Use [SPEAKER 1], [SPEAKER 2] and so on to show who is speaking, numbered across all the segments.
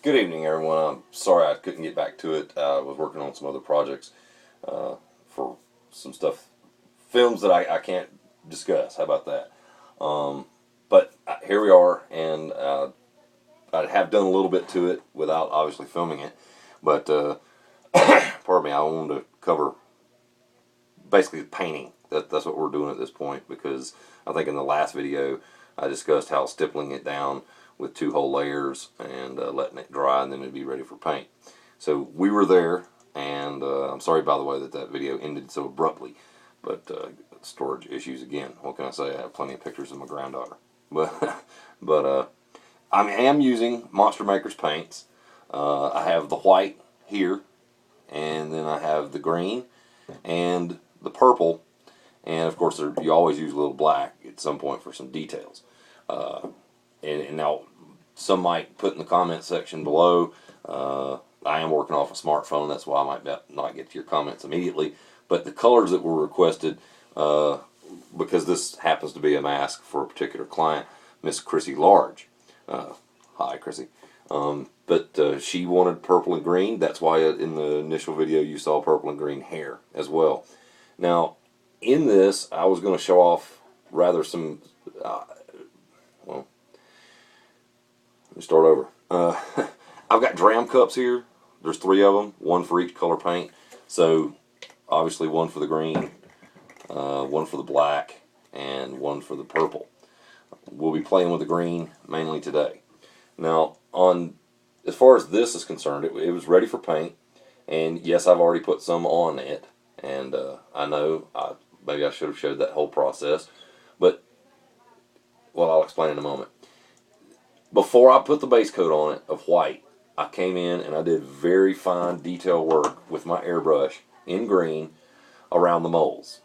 [SPEAKER 1] Good evening, everyone. I'm sorry I couldn't get back to it. I was working on some other projects for some stuff, films that I can't discuss. How about that? But here we are, and I have done a little bit to it without obviously filming it. But pardon me, I wanted to cover basically the painting. That's what we're doing at this point, because I think in the last video I discussed how stippling it down with 2 whole layers and letting it dry, and then it'd be ready for paint. So we were there, and I'm sorry, by the way, that video ended so abruptly, but storage issues again. What can I say? I have plenty of pictures of my granddaughter. But I am using Monster Maker's paints. I have the white here, and then I have the green and the purple, and of course you always use a little black at some point for some details. And now, some might put in the comment section below, I am working off a smartphone, that's why I might not get to your comments immediately, but the colors that were requested, because this happens to be a mask for a particular client, Miss Chrissy Large. Hi, Chrissy. But she wanted purple and green. That's why in the initial video you saw purple and green hair as well. Now, in this, I was going to show off rather some... well, let me start over. I've got dram cups here. There's 3 of them, 1 for each color paint. So, obviously 1 for the green, 1 for the black, and 1 for the purple. We'll be playing with the green mainly today. Now, as far as this is concerned, it was ready for paint. And yes, I've already put some on it. And I know maybe I should have showed that whole process. But, well, I'll explain in a moment. Before I put the base coat on it of white, I came in and I did very fine detail work with my airbrush in green around the moles.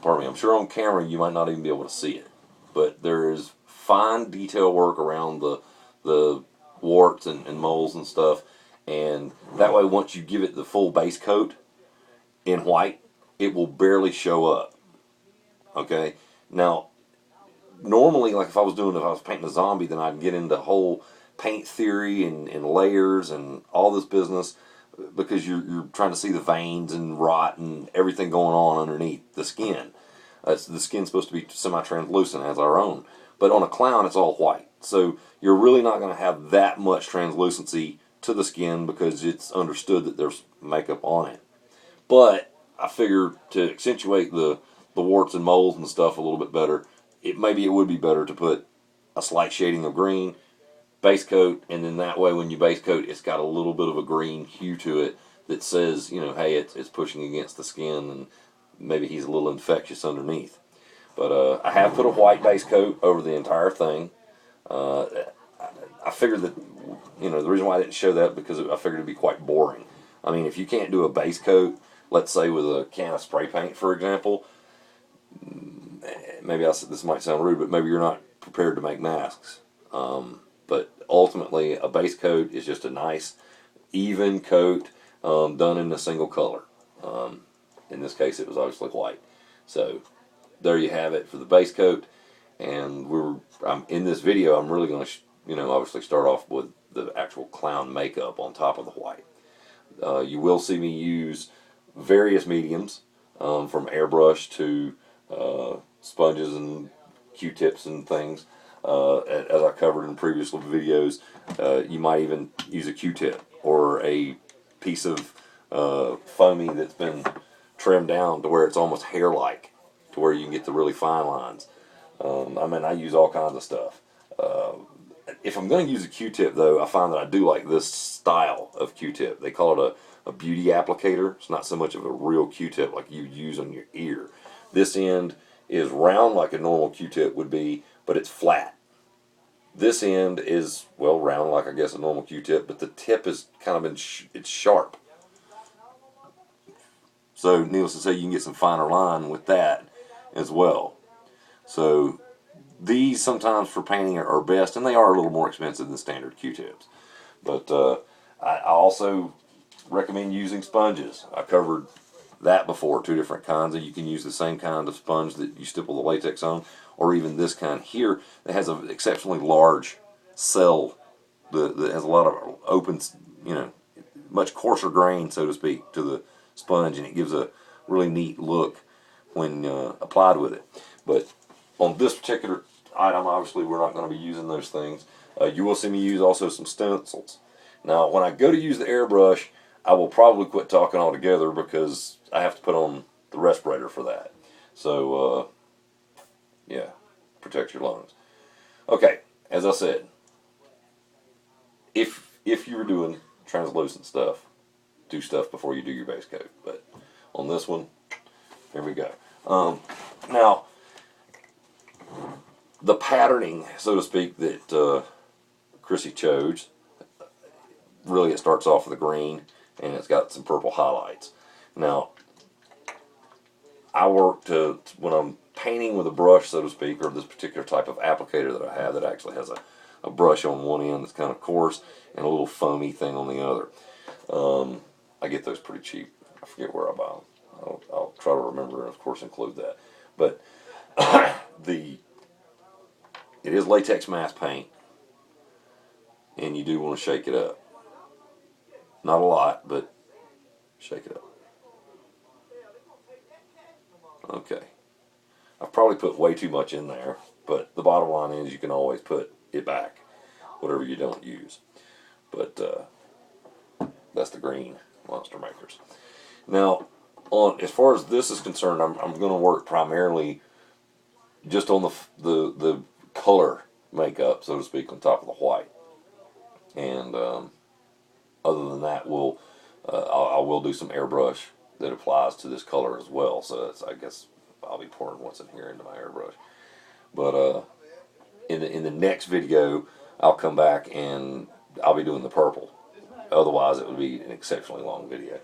[SPEAKER 1] Pardon me, I'm sure on camera you might not even be able to see it, but there is fine detail work around the warts and moles and stuff, and that way once you give it the full base coat in white, it will barely show up. Okay, now normally, like if I was painting a zombie, then I'd get into whole paint theory and layers and all this business, because you're trying to see the veins and rot and everything going on underneath the skin. The skin's supposed to be semi-translucent as our own, but on a clown it's all white. So you're really not going to have that much translucency to the skin because it's understood that there's makeup on it. But I figure to accentuate the warts and moles and stuff a little bit better, maybe it would be better to put a slight shading of green, base coat, and then that way when you base coat, it's got a little bit of a green hue to it that says, you know, hey, it's pushing against the skin, and maybe he's a little infectious underneath. But I have put a white base coat over the entire thing. I figured that, you know, the reason why I didn't show that because I figured it'd be quite boring. I mean, if you can't do a base coat, let's say with a can of spray paint, for example, maybe this might sound rude, but maybe you're not prepared to make masks. But ultimately, a base coat is just a nice, even coat done in a single color. In this case, it was obviously white. So there you have it for the base coat. And in this video, I'm really going to, obviously start off with the actual clown makeup on top of the white. You will see me use various mediums, from airbrush to sponges and Q-tips and things. As I covered in previous videos, you might even use a Q-tip or a piece of foamy that's been trimmed down to where it's almost hair-like, to where you can get the really fine lines. I use all kinds of stuff. If I'm going to use a Q-tip, though, I find that I do like this style of Q-tip. They call it a beauty applicator. It's not so much of a real Q-tip like you use on your ear. This end is round like a normal Q-tip would be, but it's flat. This end is, well, round like I guess a normal Q-tip, but the tip is kind of it's sharp. So needless to say, you can get some finer line with that as well. So these sometimes for painting are best, and they are a little more expensive than standard Q-tips. But I also recommend using sponges. I covered that before, 2 different kinds, and you can use the same kind of sponge that you stipple the latex on, or even this kind here that has an exceptionally large cell that has a lot of open, much coarser grain, so to speak, to the sponge, and it gives a really neat look when applied with it. But on this particular item, obviously, we're not going to be using those things. You will see me use also some stencils. Now, when I go to use the airbrush, I will probably quit talking altogether because I have to put on the respirator for that. So, yeah, protect your lungs. Okay, as I said, if you were doing translucent stuff, do stuff before you do your base coat. But on this one, here we go. Now, the patterning, so to speak, that Chrissy chose, really it starts off with a green and it's got some purple highlights. Now, I work to, when I'm painting with a brush, so to speak, or this particular type of applicator that I have that actually has a brush on one end that's kind of coarse and a little foamy thing on the other. I get those pretty cheap. I forget where I buy them. I'll try to remember and of course include that. But it is latex matte paint, and you do want to shake it up. Not a lot, but shake it up. Okay. I've probably put way too much in there, but the bottom line is you can always put it back, whatever you don't use. But that's the green Monster Makers. Now, as far as this is concerned, I'm going to work primarily just on the color makeup, so to speak, on top of the white. And other than that, I will do some airbrush that applies to this color as well. So I guess I'll be pouring what's in here into my airbrush. But in the next video, I'll come back and I'll be doing the purple. Otherwise, it would be an exceptionally long video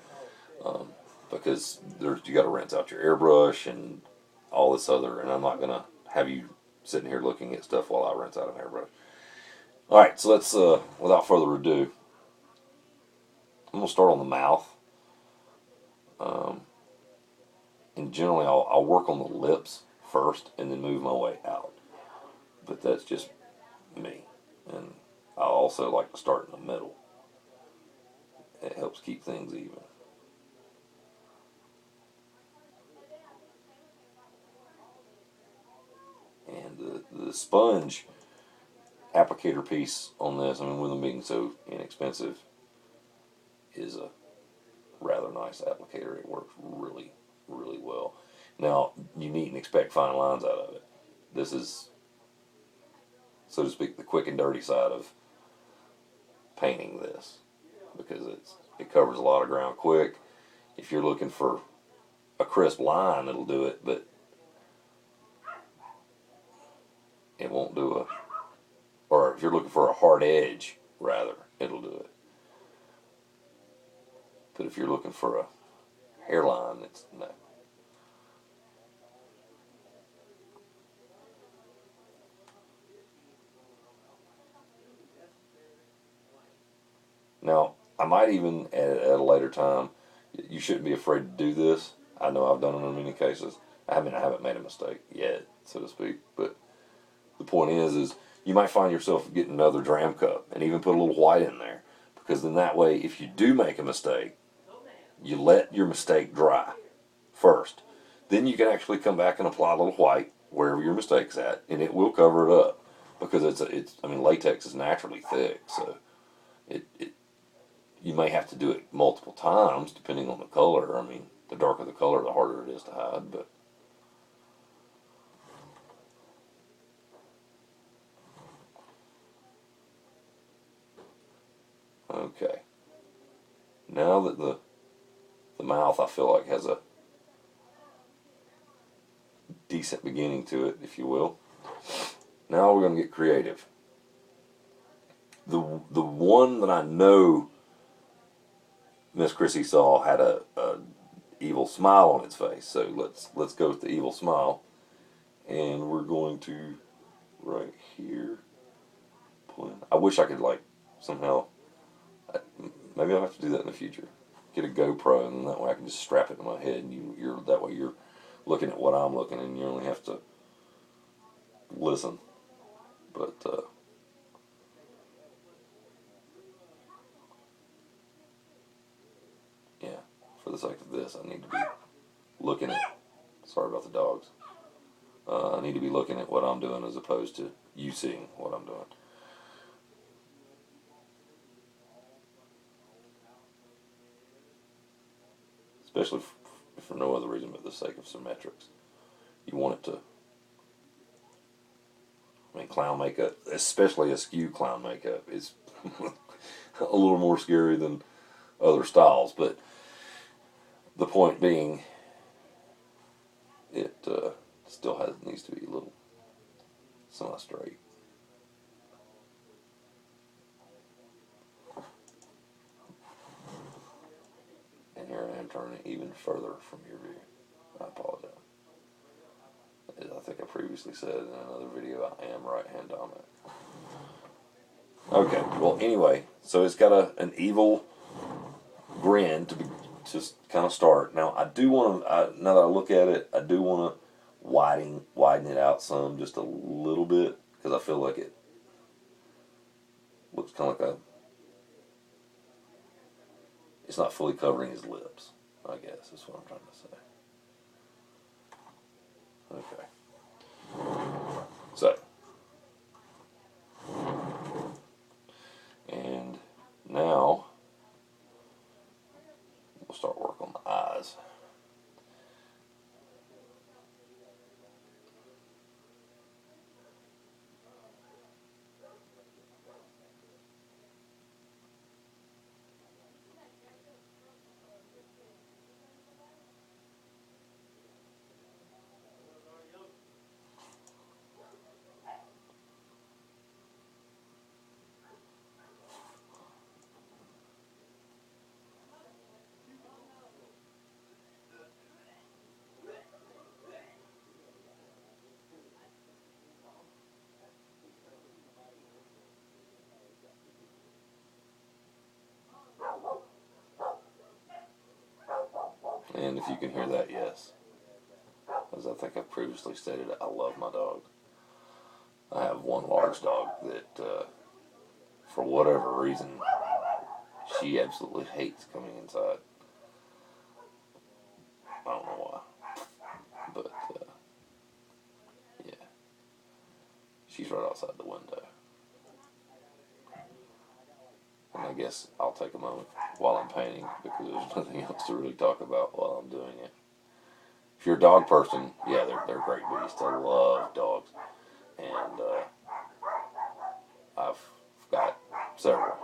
[SPEAKER 1] because you got to rinse out your airbrush and all this other, and I'm not gonna have you sitting here looking at stuff while I rinse out an airbrush. All right, so let's without further ado, I'm gonna start on the mouth. And generally, I'll work on the lips first and then move my way out. But that's just me. And I also like to start in the middle. It helps keep things even. And the sponge applicator piece on this, I mean, with them being so inexpensive, is a rather nice applicator. It works really, really well. Now, you needn't expect fine lines out of it. This is, so to speak, the quick and dirty side of painting this, because it covers a lot of ground quick. If you're looking for a crisp line, it'll do it, but it won't do or if you're looking for a hard edge, rather, it'll do it. But if you're looking for a hairline, it's no. Now, I might even, at a later time, you shouldn't be afraid to do this. I know I've done it in many cases. I haven't made a mistake yet, so to speak. But the point is you might find yourself getting another dram cup and even put a little white in there. Because then that way, if you do make a mistake, you let your mistake dry first. Then you can actually come back and apply a little white wherever your mistake's at, and it will cover it up. Because I mean, latex is naturally thick, so you may have to do it multiple times depending on the color. I mean, the darker the color, the harder it is to hide. But okay, now that the mouth, I feel like, has a decent beginning to it, if you will. Now we're going to get creative. The one that I know Miss Chrissy saw had a evil smile on its face. So let's go with the evil smile, and we're going to right here. I wish I could somehow. Maybe I'll have to do that in the future. Get a GoPro, and that way I can just strap it to my head, and that way you're looking at what I'm looking, and you only have to listen. But for the sake of this, I need to be looking at, sorry about the dogs, I need to be looking at what I'm doing as opposed to you seeing what I'm doing. Especially for no other reason but the sake of symmetrics. You want it to, I mean, clown makeup, especially askew clown makeup, is a little more scary than other styles, but the point being, it still needs to be a little semi-straight. And here I am turning it even further from your view. I apologize. As I think I previously said in another video, I am right-hand dominant. Okay, well anyway, so it's got an evil grin to just kind of start. Now I do want to, now that I look at it, I do want to widen it out some, just a little bit, because I feel like it looks kind of like it's not fully covering his lips, I guess, is what I'm trying to say. Okay. So, and now we'll start work on the eyes. And if you can hear that, yes. As I think I've previously stated, I love my dog. I have one large dog that, for whatever reason, she absolutely hates coming inside. I don't know why. But, yeah. She's right outside the window. And I guess I'll take a moment while I'm painting, because there's nothing else to really talk about while I'm doing it. If you're a dog person, yeah, they're great beasts. I love dogs. And I've got several.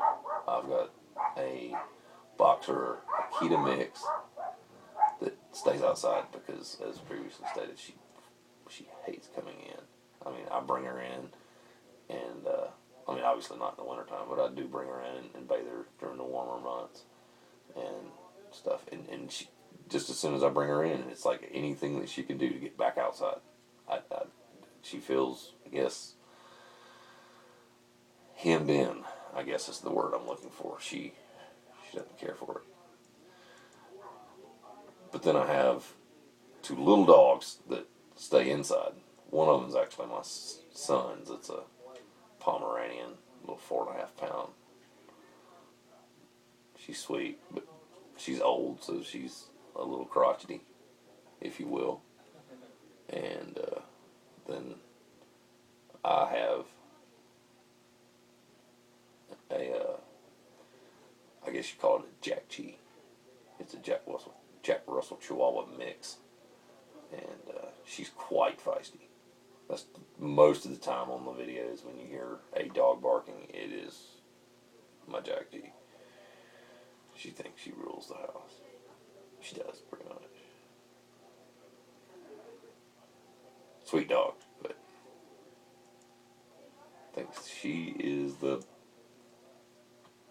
[SPEAKER 1] I've got a boxer Akita mix that stays outside because, as previously stated, she hates coming in. I mean, I bring her in, and I mean, obviously not in the wintertime, but I do bring her in and bathe her during the warmer months and stuff. And she, just as soon as I bring her in, it's like anything that she can do to get back outside. She feels, I guess, hemmed in, I guess is the word I'm looking for. She doesn't care for it. But then I have two little dogs that stay inside. One of them's actually my son's. It's a Pomeranian, little 4.5 pound. She's sweet, but she's old, so she's a little crotchety, if you will. And then I have I guess you call it a Jack Chi. It's a Jack Russell Chihuahua mix, and she's quite feisty. That's most of the time on the videos when you hear a dog barking, it is my Jack G. She thinks she rules the house. She does, pretty much. Sweet dog, but thinks she is the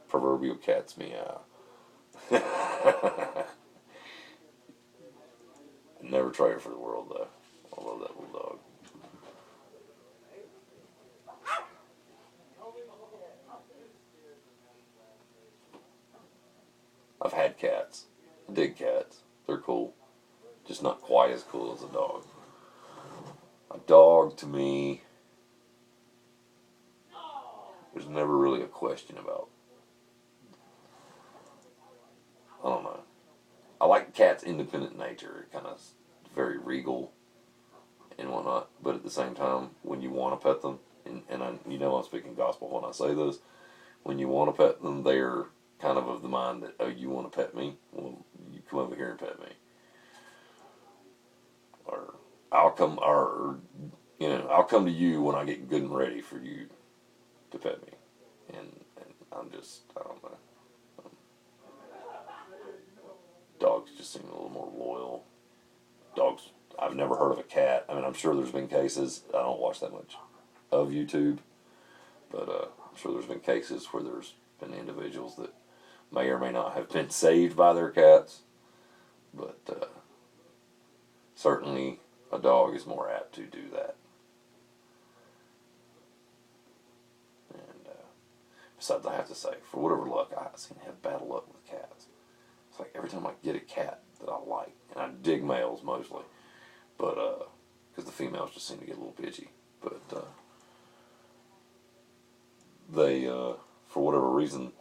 [SPEAKER 1] proverbial cat's meow. Never try her for the world, though. I love that little dog. I've had cats. I dig cats. They're cool. Just not quite as cool as a dog. A dog, to me, there's never really a question about. I don't know. I like cats' independent nature. It kind of very regal and whatnot. But at the same time, when you want to pet them, and I'm speaking gospel when I say this, when you want to pet them, they're kind of the mind that, oh, you want to pet me? Well, you come over here and pet me. Or I'll come to you when I get good and ready for you to pet me. And I don't know. Dogs just seem a little more loyal. Dogs, I've never heard of a cat. I mean, I'm sure there's been cases, I don't watch that much of YouTube, but I'm sure there's been cases where there's been individuals that may or may not have been saved by their cats, but certainly a dog is more apt to do that. And besides, I have to say, for whatever luck, I seem to have bad luck with cats. It's like every time I get a cat that I like, and I dig males mostly, but because the females just seem to get a little bitchy, but they for whatever reason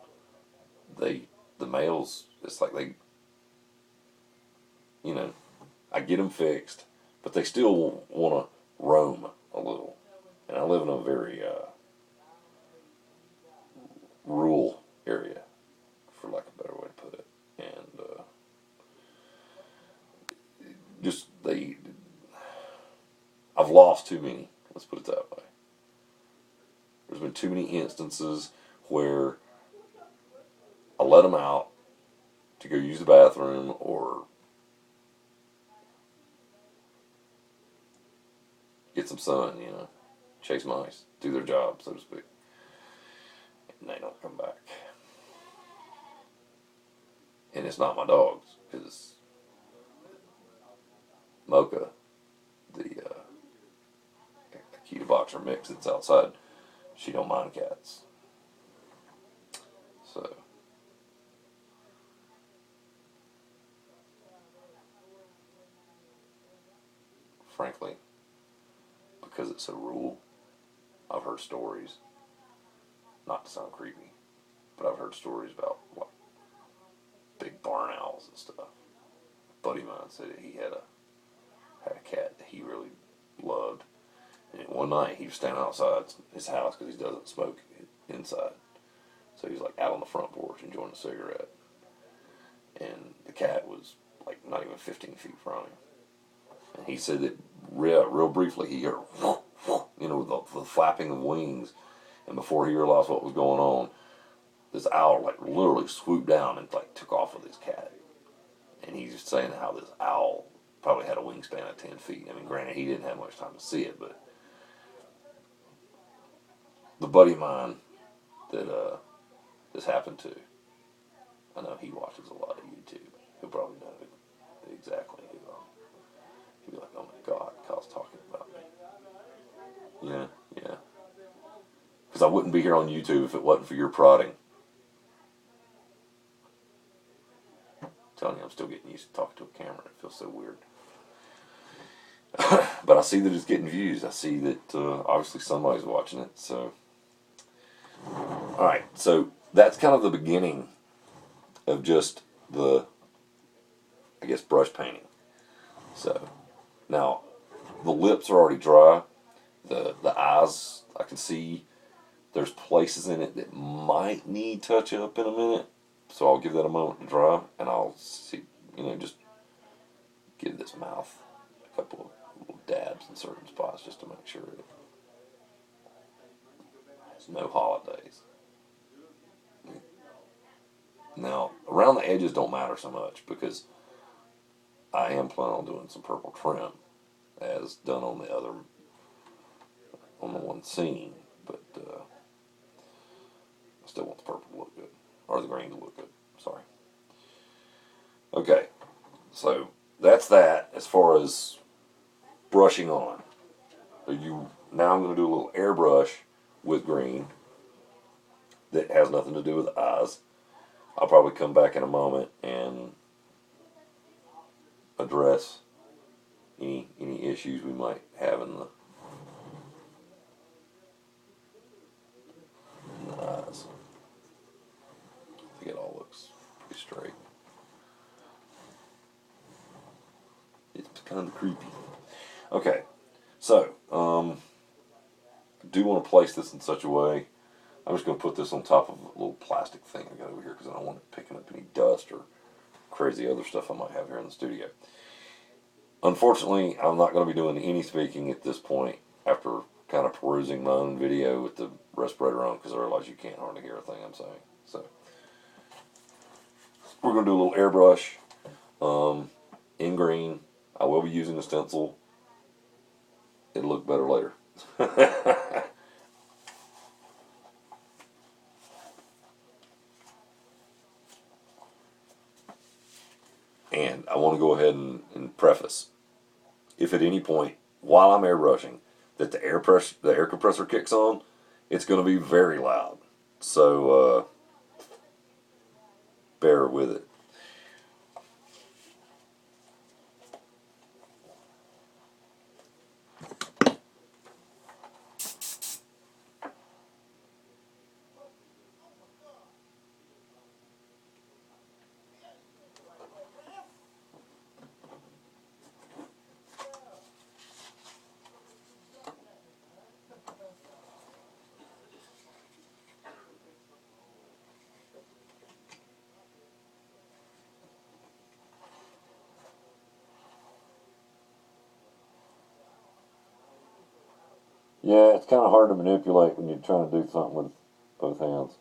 [SPEAKER 1] the males, it's like they, I get them fixed, but they still want to roam a little, and I live in a very rural area, for lack of a better way to put it, and just I've lost too many. Let's put it that way. There's been too many instances where I let them out to go use the bathroom or get some sun, chase mice, do their job, so to speak, and they don't come back. And it's not my dogs, because Mocha, the Akita Boxer mix that's outside, she don't mind cats. So, frankly, because it's so rural, I've heard stories, not to sound creepy, but I've heard stories about like big barn owls and stuff. A buddy of mine said that he had a cat that he really loved, and one night he was standing outside his house because he doesn't smoke inside, so he was like out on the front porch enjoying a cigarette, and the cat was like not even 15 feet from him, and he said that real briefly he heard the flapping of wings, and before he realized what was going on, this owl like literally swooped down and like took off with his cat. And he's just saying how this owl probably had a wingspan of 10 feet. I mean, granted, he didn't have much time to see it, but the buddy of mine that this happened to, I know he watches a lot of YouTube. He'll probably know exactly who. He'll be like, "Oh my God, Kyle's talking about me." Yeah. Because I wouldn't be here on YouTube if it wasn't for your prodding. I'm telling you, I'm still getting used to talking to a camera. It feels so weird. But I see that it's getting views. I see that obviously somebody's watching it. So, all right. So that's kind of the beginning of just brush painting. So now the lips are already dry. The eyes, I can see there's places in it that might need touch up in a minute. So I'll give that a moment to dry, and I'll see, just give this mouth a couple of little dabs in certain spots just to make sure it has no holidays. Now, around the edges don't matter so much because I am planning on doing some purple trim as done on the one scene, but I still want the purple to look good, or the green to look good, sorry. Okay, so that's that as far as brushing on. Now I'm going to do a little airbrush with green that has nothing to do with the eyes. I'll probably come back in a moment and address any issues we might have in the eyes. I think it all looks pretty straight. kind of creepy. Okay, so I do want to place this in such a way. I'm just going to put this on top of a little plastic thing I got over here because I don't want it picking up any dust or crazy other stuff I might have here in the studio. Unfortunately, I'm not going to be doing any speaking at this point after kind of perusing my own video with the respirator on, because I realize you can't hardly hear a thing I'm saying. So we're going to do a little airbrush in green. I will be using a stencil. It'll look better later. And I want to go ahead and preface, if at any point while I'm airbrushing that the air compressor kicks on, it's going to be very loud. So bear with it. Yeah, it's kind of hard to manipulate when you're trying to do something with both hands.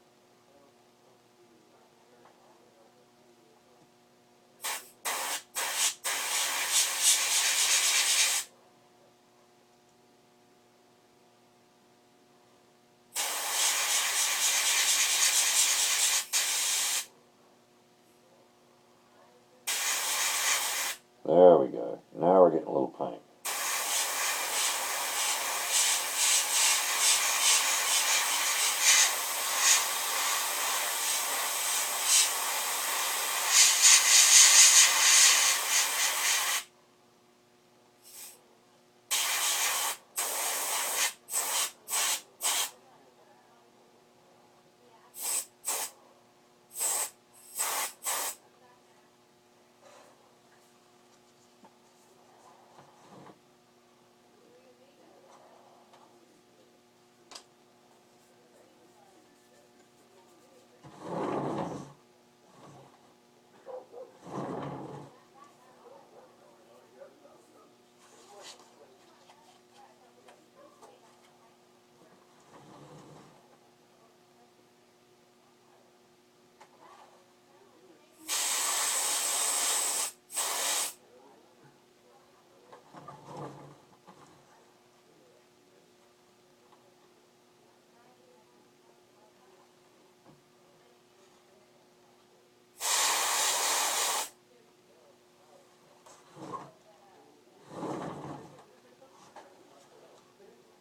[SPEAKER 1] There we go. Now we're getting a little paint.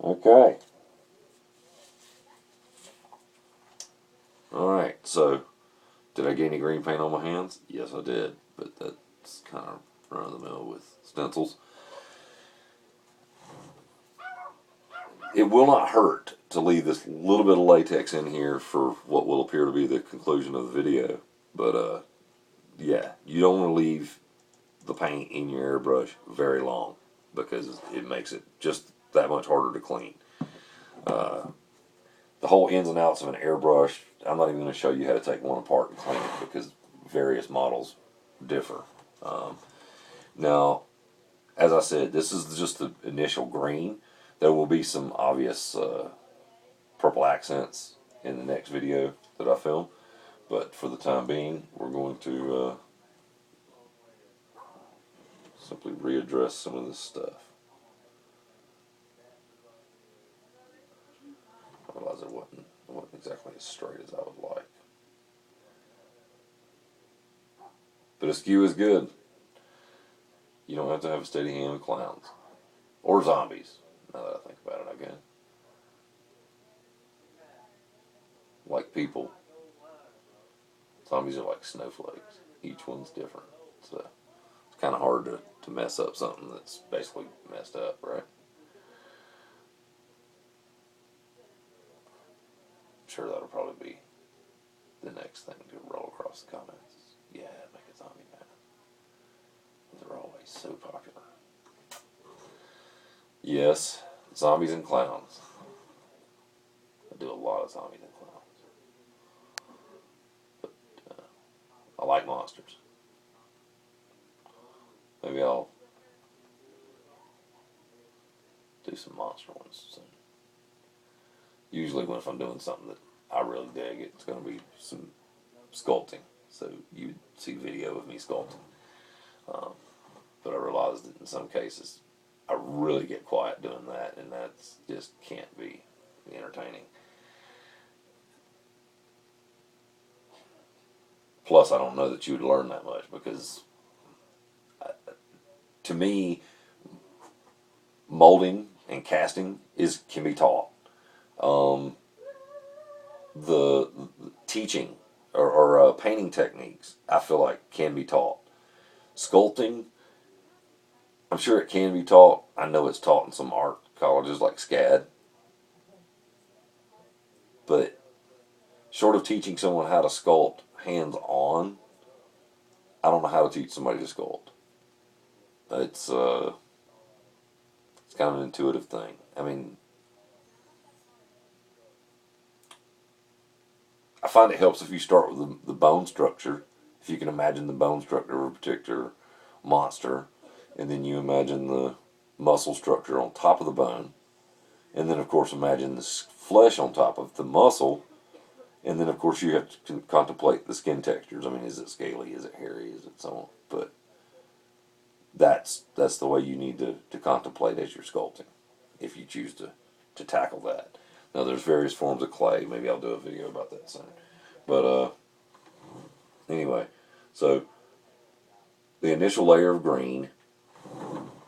[SPEAKER 1] Okay. Alright, so did I get any green paint on my hands? Yes, I did, but that's kind of run of the mill with stencils. It will not hurt to leave this little bit of latex in here for what will appear to be the conclusion of the video. But yeah, you don't want to leave the paint in your airbrush very long because it makes it just that much harder to clean. The whole ins and outs of an airbrush, I'm not even going to show you how to take one apart and clean it because various models differ. Now, as I said, this is just the initial green. There will be some obvious purple accents in the next video that I film, but for the time being, we're going to simply readdress some of this stuff. I realize it wasn't exactly as straight as I would like. But askew is good. You don't have to have a steady hand with clowns. Or zombies, now that I think about it again. Like people. Zombies are like snowflakes. Each one's different. So it's kind of hard to mess up something that's basically messed up, right? Sure, that'll probably be the next thing to roll across the comments. Yeah, make a zombie man. They're always so popular. Yes, zombies and clowns. I do a lot of zombies and clowns. I like monsters. Maybe I'll do some monster ones soon. Usually, if I'm doing something that I really dig, it's going to be some sculpting. So you would see video of me sculpting. Um, but I realized that in some cases, I really get quiet doing that, and that just can't be entertaining. Plus, I don't know that you would learn that much because, to me, molding and casting can be taught. Um, the teaching or painting techniques, I feel like can be taught. Sculpting, I'm sure it can be taught. I know it's taught in some art colleges like SCAD, but short of teaching someone how to sculpt hands on, I don't know how to teach somebody to sculpt. It's kind of an intuitive thing. I mean, I find it helps if you start with the bone structure. If you can imagine the bone structure of a particular monster, and then you imagine the muscle structure on top of the bone, and then of course imagine the flesh on top of the muscle, and then of course you have to contemplate the skin textures. I mean, is it scaly? Is it hairy? Is it so on? But that's the way you need to contemplate as you're sculpting, if you choose to tackle that. Now there's various forms of clay. Maybe I'll do a video about that soon. But anyway, so the initial layer of green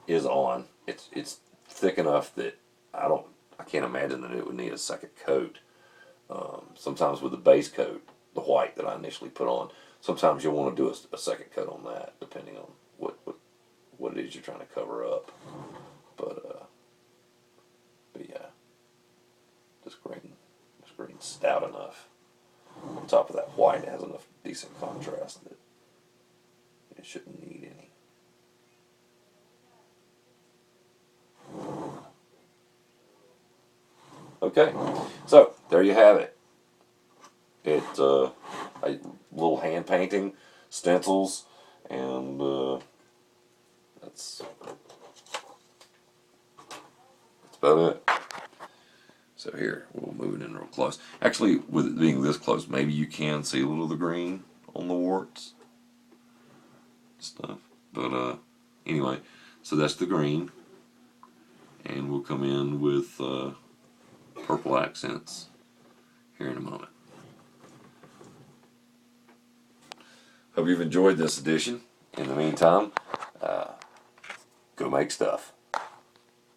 [SPEAKER 1] is on. It's thick enough that I can't imagine that it would need a second coat. Sometimes with the base coat, the white that I initially put on, sometimes you'll want to do a second coat on that, depending on what it is you're trying to cover up. But yeah, this green's stout enough. On top of that white, it has enough decent contrast that it shouldn't need any. Okay, so there you have it. It's a little hand painting, stencils, and that's about it. So here, we'll move it in real close. Actually, with it being this close, maybe you can see a little of the green on the warts stuff. But anyway, so that's the green, and we'll come in with purple accents here in a moment. Hope you've enjoyed this edition. In the meantime, go make stuff.